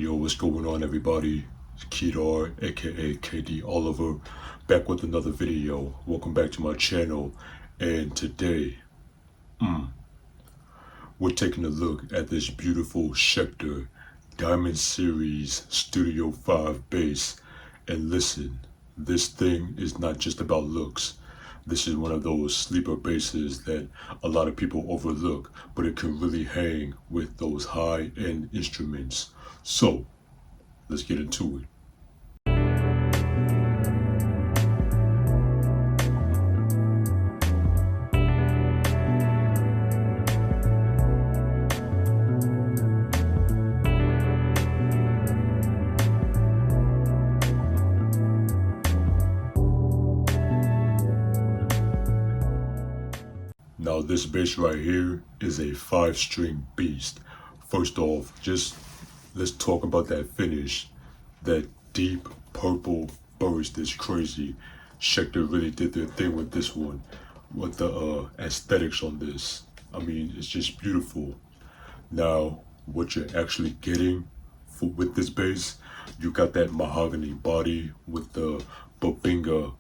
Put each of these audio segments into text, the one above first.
Yo, what's going on, everybody? It's Kedar, aka KD Oliver, back with another video. Welcome back to my channel. And today, we're taking a look at this beautiful Schecter Diamond Series Studio 5 bass. And listen, this thing is not just about looks. This is one of those sleeper basses that a lot of people overlook, but it can really hang with those high-end instruments. So, let's get into it. Now this bass right here is a 5-string beast. First off, just let's talk about that finish. That deep purple burst is crazy. Schecter really did their thing with this one. With the aesthetics on this. I mean, it's just beautiful. Now, what you're actually getting with this bass, you got that mahogany body with the Bobinga.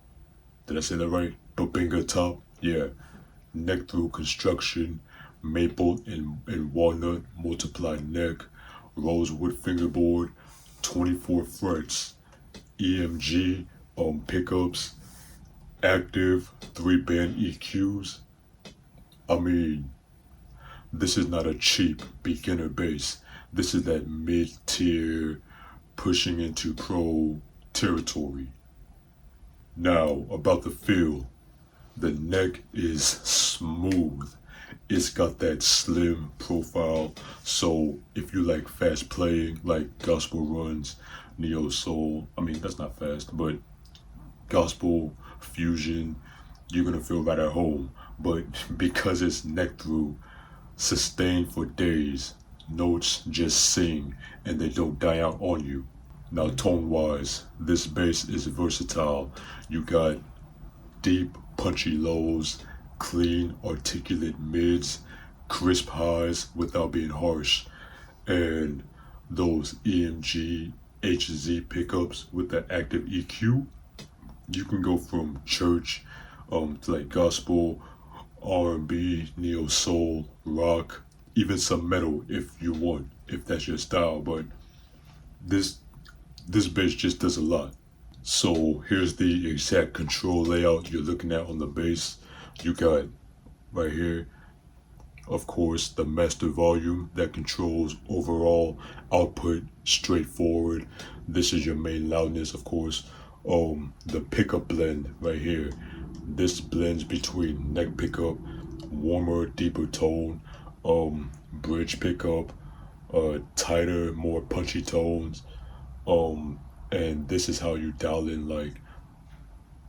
Did I say that right? Bobinga top? Yeah. Neck through construction, maple and walnut multiplied neck, rosewood fingerboard, 24 frets, EMG pickups, active 3-band EQs. I mean, this is not a cheap beginner bass. This is that mid-tier pushing into pro territory. Now, about the feel. The neck is smooth. It's got that slim profile. So if you like fast playing, like gospel runs, neo soul, I mean, that's not fast, but gospel fusion, you're gonna feel right at home. But because it's neck through, sustained for days, notes just sing and they don't die out on you. Now tone wise, this bass is versatile. You got deep punchy lows, clean articulate mids, crisp highs without being harsh, and those EMG HZ pickups with the active EQ. You can go from church to like gospel, R&B, neo soul, rock, even some metal if you want, if that's your style. But this bass just does a lot. So here's the exact control layout you're looking at on the bass. You got right here, of course, the master volume that controls overall output, straightforward. This is your main loudness, of course. The pickup blend right here. This blends between neck pickup, warmer, deeper tone, bridge pickup, tighter, more punchy tones. And this is how you dial in, like,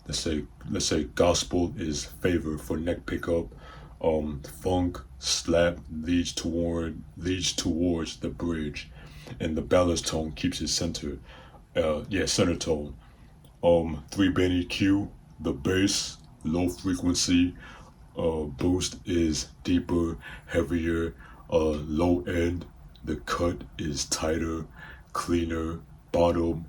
let's say gospel is favor for neck pickup, funk slap leads towards the bridge, and the balance tone keeps it center. Center tone. 3-band EQ, the bass low frequency, boost is deeper, heavier, low end, the cut is tighter, cleaner, bottom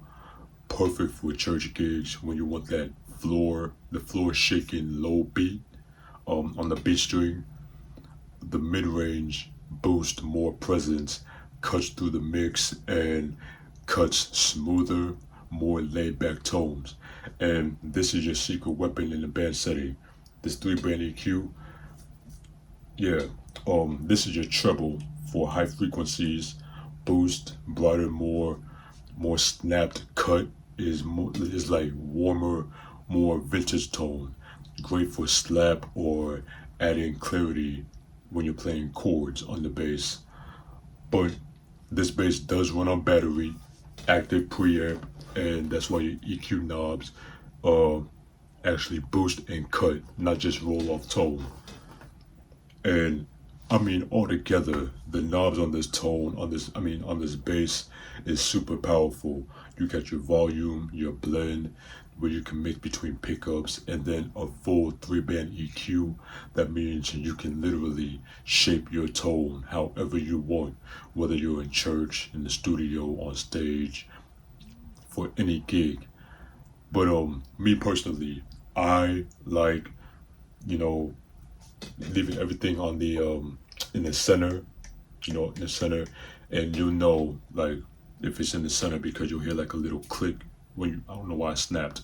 perfect for church gigs when you want that the floor shaking low beat on the beat string. The mid-range boost more presence, cuts through the mix and cuts smoother, more laid-back tones. And this is your secret weapon in the band setting. This 3-band EQ, this is your treble for high frequencies, boost, brighter, more snapped cut is like warmer, more vintage tone, great for slap or adding clarity when you're playing chords on the bass. But this bass does run on battery, active preamp, and that's why your EQ knobs actually boost and cut, not just roll off tone. And I mean, altogether, the knobs on this bass is super powerful. You got your volume, your blend, where you can mix between pickups, and then a full 3-band EQ. That means you can literally shape your tone however you want, whether you're in church, in the studio, on stage, for any gig. But me personally, I like, you know, leaving everything on the in the center, in the center, and you'll know like if it's in the center because you'll hear like a little click when you, I don't know why I snapped,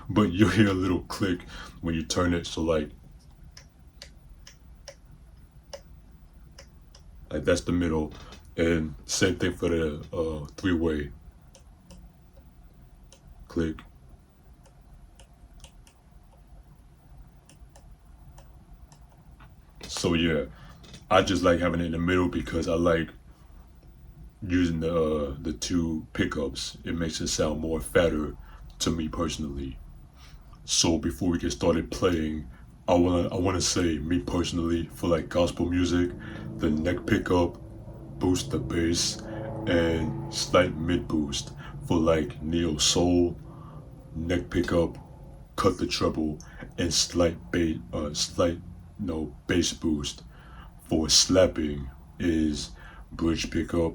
but you'll hear a little click when you turn it. So like that's the middle, and same thing for the 3-way click. So yeah, I just like having it in the middle because I like using the two pickups. It makes it sound more fatter to me personally. So before we get started playing, I wanna say me personally for like gospel music, the neck pickup boost the bass and slight mid boost. For like neo soul, neck pickup cut the treble and slight no bass boost. For slapping is bridge pickup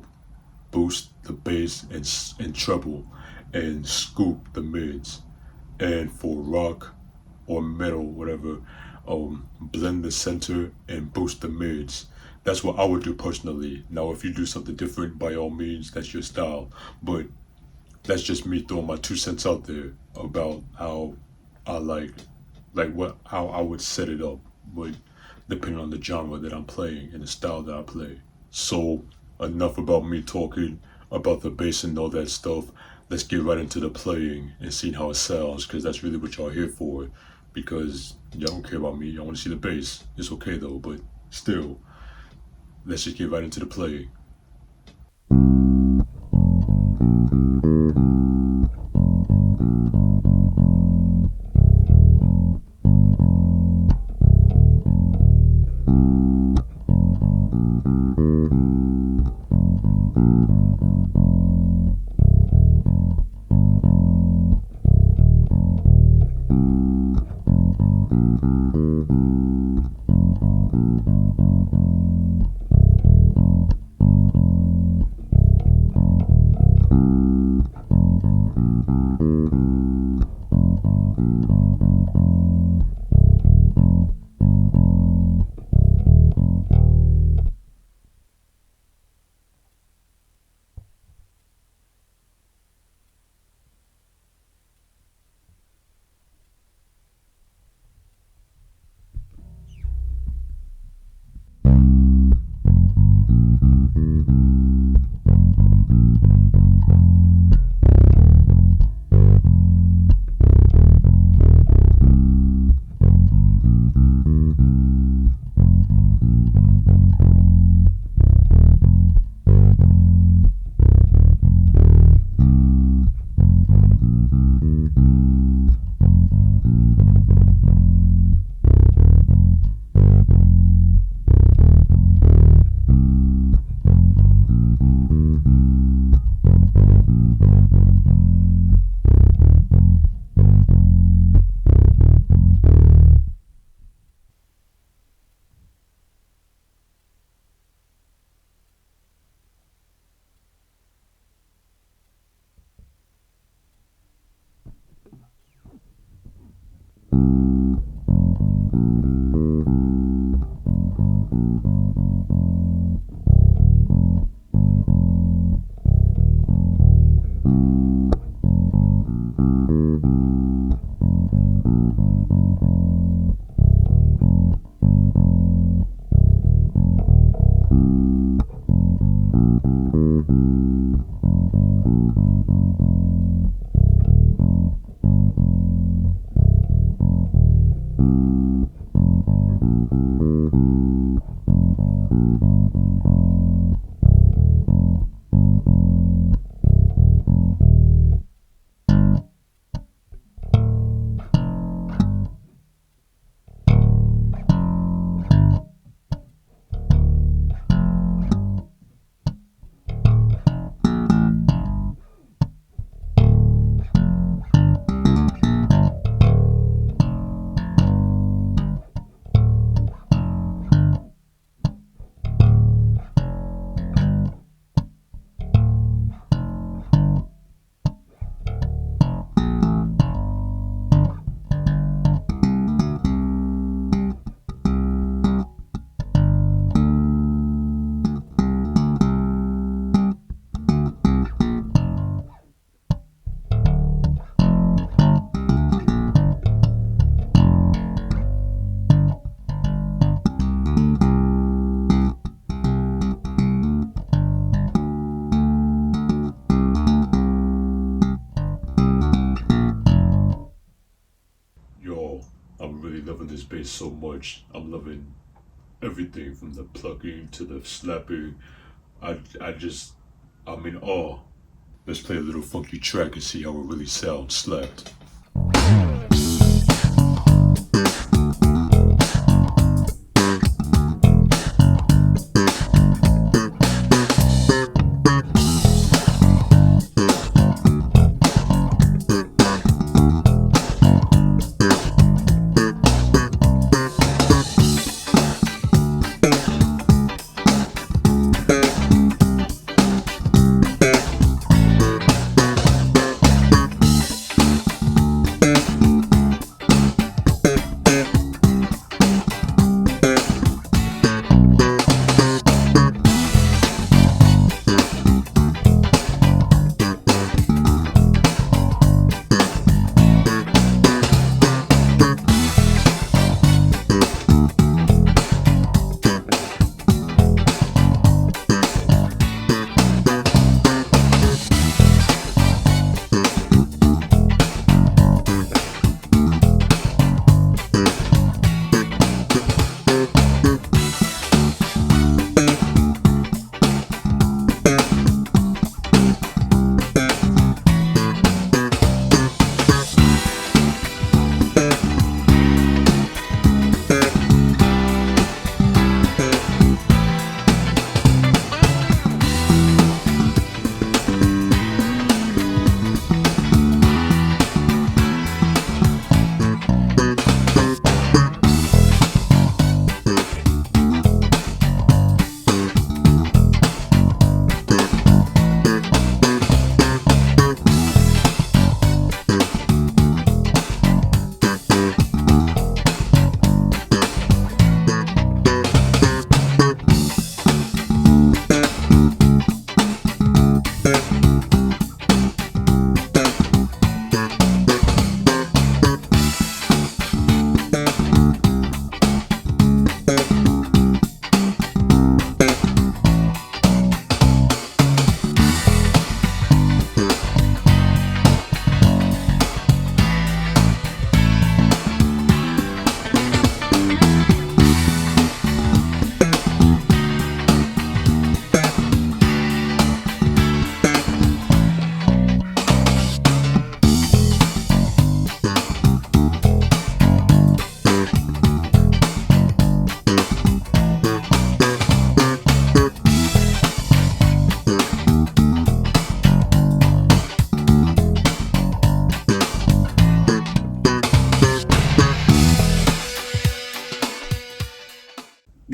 boost the bass and treble and scoop the mids. And for rock or metal, whatever, blend the center and boost the mids. That's what I would do personally. Now, if you do something different, by all means, that's your style. But that's just me throwing my 2 cents out there about how I like what how I would set it up, but depending on the genre that I'm playing and the style that I play. So enough about me talking about the bass and all that stuff. Let's get right into the playing and seeing how it sounds, because that's really what y'all here for. Because y'all don't care about me, y'all want to see the bass. It's okay though, but still, let's just get right into the playing. it so much. I'm loving everything from the plucking to the slapping. I'm in awe. Let's play a little funky track and see how it really sounds slapped.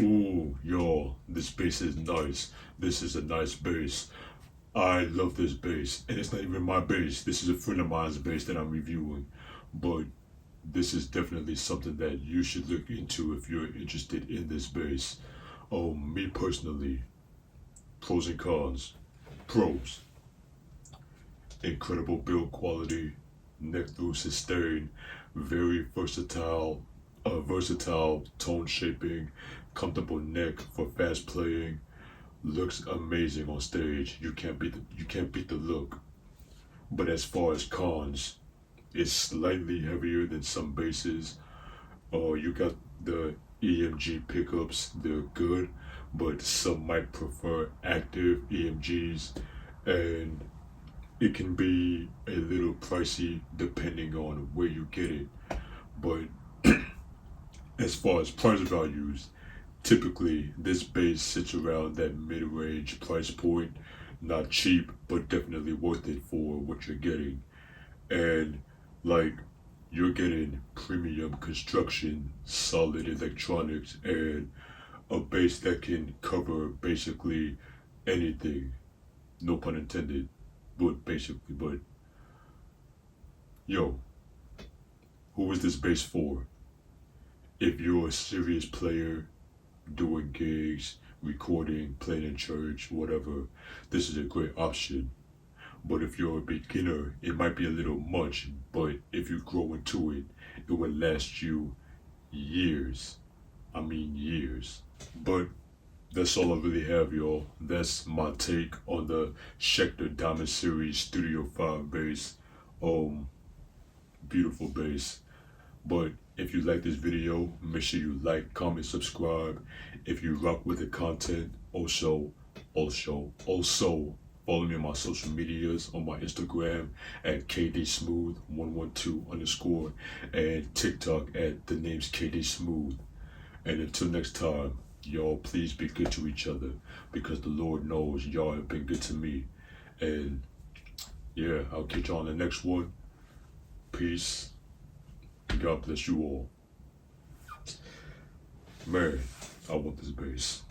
Ooh, yo, this bass is nice. This is a nice bass. I love this bass. And it's not even my bass. This is a friend of mine's bass that I'm reviewing. But this is definitely something that you should look into if you're interested in this bass. Me personally, pros and cons. Pros: incredible build quality, neck through sustain, very versatile tone shaping, comfortable neck for fast playing, looks amazing on stage. You can't beat the look. But as far as cons, it's slightly heavier than some basses. You got the EMG pickups, they're good, but some might prefer active EMGs, and it can be a little pricey depending on where you get it. But as far as price values, typically this bass sits around that mid-range price point. Not cheap, but definitely worth it for what you're getting. And like, you're getting premium construction, solid electronics, and a bass that can cover basically anything. No pun intended, but basically. But yo, who is this bass for? If you're a serious player doing gigs, recording, playing in church, whatever, this is a great option. But if you're a beginner, it might be a little much, but if you grow into it, it will last you years. I mean years. But that's all I really have, y'all. That's my take on the Schecter Diamond Series Studio 5 bass. Beautiful bass. But If you like this video, make sure you like, comment, subscribe. If you rock with the content, also follow me on my social medias, on my Instagram at KDSmooth112_ and TikTok at the name's KDSmooth. And until next time, y'all please be good to each other, because the Lord knows y'all have been good to me. And yeah, I'll catch y'all on the next one. Peace. God bless you all. Man, I want this bass.